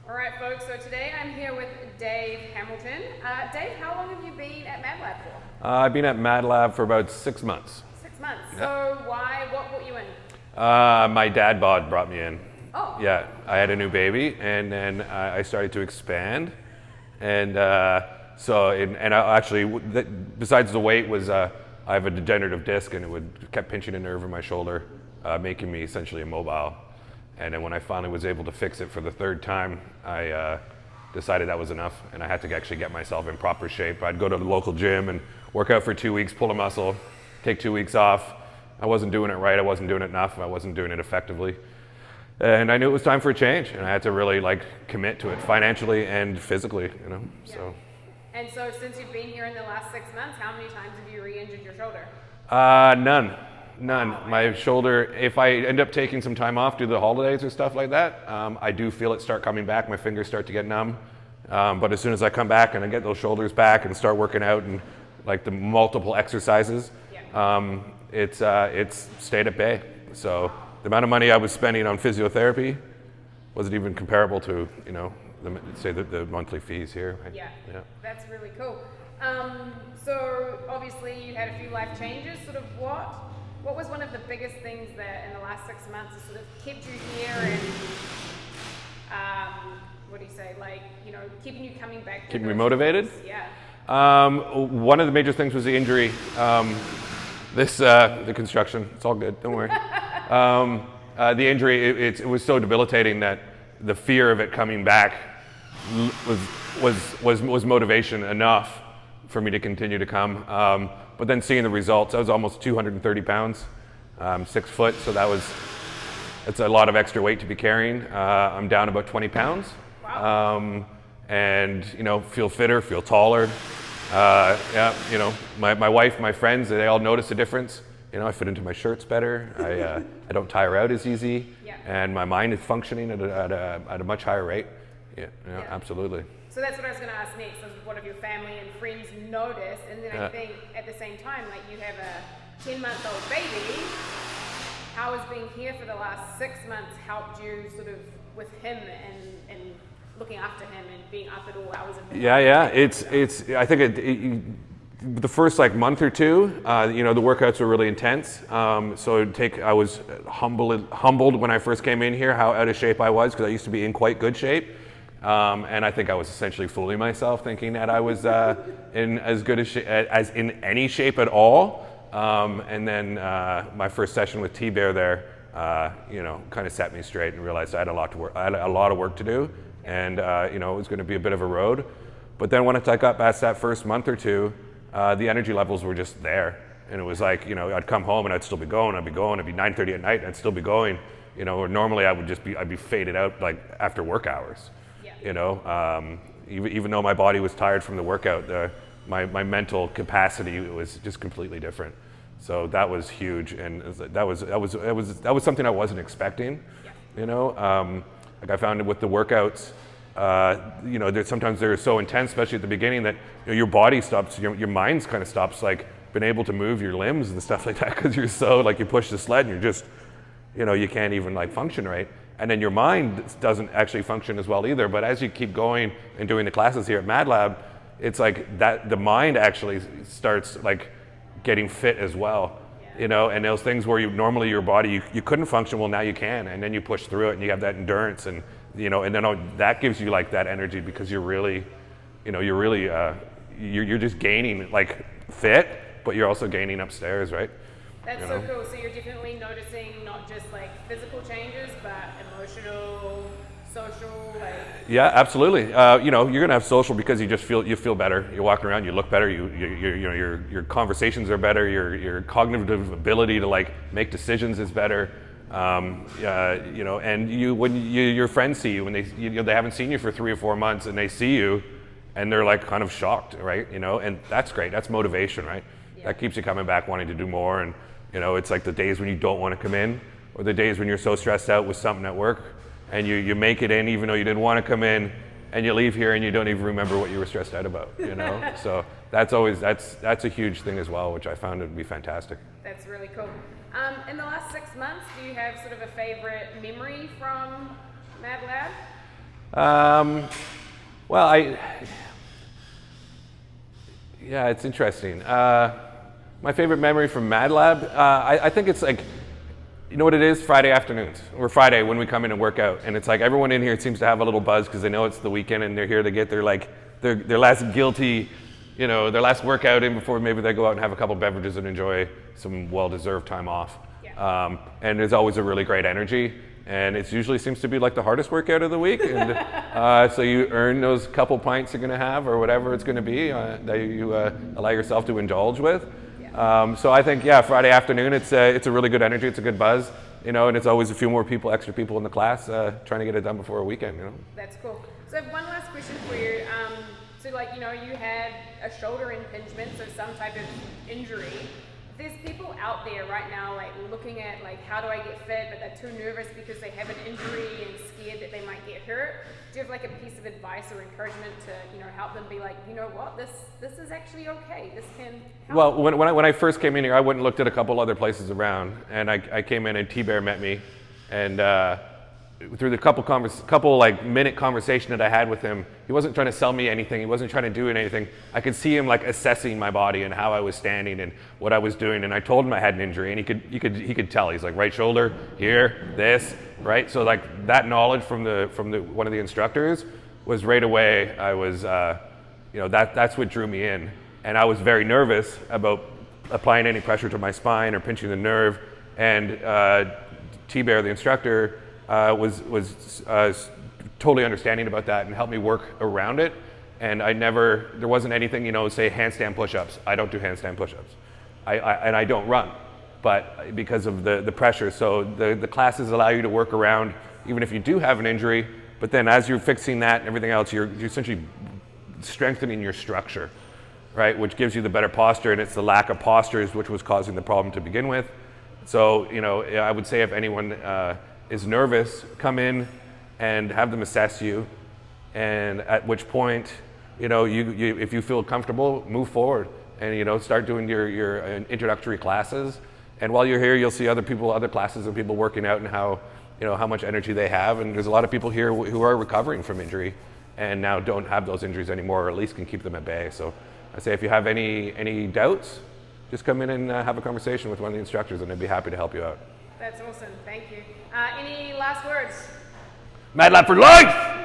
All right, folks, so today I'm here with Dave Hamilton. Dave, how long have you been at MadLab for? I've been at MadLab for about 6 months. 6 months. Yeah. So what brought you in? My dad bod brought me in. Oh. Yeah, I had a new baby, and then I started to expand, and besides the weight was I have a degenerative disc, and kept pinching a nerve in my shoulder, making me essentially immobile. And then when I finally was able to fix it for the third time, I decided that was enough, and I had to actually get myself in proper shape. I'd go to the local gym and work out for 2 weeks, pull a muscle, take 2 weeks off. I wasn't doing it right, I wasn't doing it enough, I wasn't doing it effectively. And I knew it was time for a change, and I had to really commit to it financially and physically, Yeah. And so since you've been here in the last 6 months, how many times have you re-injured your shoulder? None. Oh, My shoulder, if I end up taking some time off due to the holidays or stuff like that, I do feel it start coming back. My fingers start to get numb. But as soon as I come back and I get those shoulders back and start working out and the multiple exercises, it's stayed at bay. So the amount of money I was spending on physiotherapy wasn't even comparable to, the monthly fees here. Right? Yeah, that's really cool. So obviously you had a few life changes. Sort of what was one of the biggest things that in the last 6 months has sort of kept you here and keeping you coming back? Keeping me motivated? Yeah. One of the major things was the injury. The construction, it's all good, don't worry. The injury, it was so debilitating that the fear of it coming back was motivation enough for me to continue to come. But then seeing the results, I was almost 230 pounds, 6 foot, so that's a lot of extra weight to be carrying. I'm down about 20 pounds. Wow. And feel fitter, feel taller. My wife, my friends, they all notice a difference. I fit into my shirts better. I don't tire out as easy, and my mind is functioning at a much higher rate. Yeah, absolutely. So that's what I was going to ask next. So what have your family and friends noticed? And then I think at the same time, you have a 10-month-old baby. How has being here for the last 6 months helped you sort of with him and looking after him and being up at all hours of the night? It's. I think the first month or two, the workouts were really intense. I was humbled when I first came in here how out of shape I was, because I used to be in quite good shape. And I think I was essentially fooling myself, thinking that I was in as good as in any shape at all. And then my first session with T-Bear there, kind of set me straight and realized I had a lot of work to do, and it was going to be a bit of a road. But then when I got past that first month or two, the energy levels were just there, and it was I'd come home and I'd still be going. It'd be 9:30 at night, and I'd still be going. Or normally I'd be faded out after work hours. Even though my body was tired from the workout, my mental capacity was just completely different. So that was huge, and that was something I wasn't expecting. I found it with the workouts. Sometimes they're so intense, especially at the beginning, that your body stops, your mind kind of stops, being able to move your limbs and stuff like that, because you're so you push the sled and you're just, you can't even function right. And then your mind doesn't actually function as well either. But as you keep going and doing the classes here at MadLab, it's that the mind actually starts getting fit as well. And those things where normally your body you couldn't function, well now you can, and then you push through it and you have that endurance, and and then that gives you that energy, because you're just gaining fit, but you're also gaining upstairs, right? That's so cool. So you're definitely noticing not just physical changes, but emotional, social, Yeah, absolutely. You're gonna have social because you feel better. You're walking around, you look better. Your conversations are better. Your cognitive ability to make decisions is better. And when your friends see you, when they haven't seen you for 3 or 4 months, and they see you, and they're kind of shocked, right? And that's great. That's motivation, right? Yeah. That keeps you coming back, wanting to do more. And it's the days when you don't want to come in, or the days when you're so stressed out with something at work, and you make it in even though you didn't want to come in, and you leave here and you don't even remember what you were stressed out about. So that's a huge thing as well, which I found to be fantastic. That's really cool. In the last 6 months, do you have sort of a favorite memory from MadLab? Well, yeah, it's interesting. My favorite memory from MadLab, I think it's like, you know what it is? Friday afternoons, or Friday when we come in and work out. And it's like everyone in here seems to have a little buzz because they know it's the weekend and they're here to get their last guilty, their last workout in before maybe they go out and have a couple beverages and enjoy some well-deserved time off. Yeah. And there's always a really great energy. And it usually seems to be like the hardest workout of the week. And so you earn those couple pints you're going to have or whatever it's going to be that you allow yourself to indulge with. Yeah. So I think, yeah, Friday afternoon, it's a really good energy. It's a good buzz, and it's always a few more people, extra people in the class trying to get it done before a weekend, That's cool. So one last question for you. So you had a shoulder impingement, so some type of injury. There's people out there right now looking at how do I get fit, but they're too nervous because they have an injury and scared that they might get hurt. Do you have a piece of advice or encouragement to help them be like, you know what, this is actually okay. This can help. Well, when I first came in here, I went and looked at a couple other places around, and I came in and T-Bear met me, and through the couple minute conversation that I had with him, he wasn't trying to sell me anything. He wasn't trying to do anything. I could see him assessing my body and how I was standing and what I was doing. And I told him I had an injury, and he could tell. He's like, right shoulder here, this, right. So that knowledge from one of the instructors was right away. I was that's what drew me in, and I was very nervous about applying any pressure to my spine or pinching the nerve. And T-Bear, the instructor, was totally understanding about that and helped me work around it. And there wasn't anything, say handstand push-ups. I don't do handstand push-ups. And I don't run, but because of the pressure. So the classes allow you to work around, even if you do have an injury, but then as you're fixing that and everything else, you're essentially strengthening your structure, right? Which gives you the better posture, and it's the lack of postures which was causing the problem to begin with. So, I would say if anyone is nervous, come in and have them assess you, and at which point, you if you feel comfortable, move forward and start doing your introductory classes. And while you're here, you'll see other classes of people working out and how much energy they have. And there's a lot of people here who are recovering from injury and now don't have those injuries anymore, or at least can keep them at bay. So I say if you have any doubts, just come in and have a conversation with one of the instructors, and they'd be happy to help you out. That's awesome. Thank you. Any last words? MadLab for life!